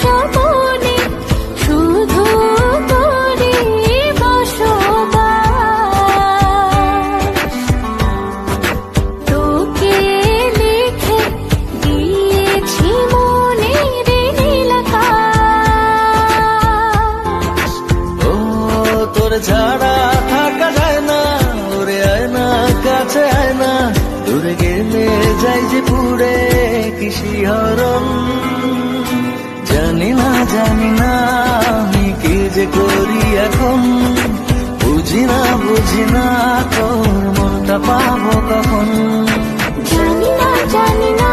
স্বপনে শুধু তোরে বসবাস। তোকে লিখে দিয়েছি মনের নীল আকাশ। ও তোর ছাড়া থাকা যায় না, ওরে আয় না কাছে আয় না, দূরে গেলে যাই যে পুরে কি শিহরণ। জানি না আমি কি যে করি এখন, বুঝি না তোর মনটা পাবো কখন। জানি না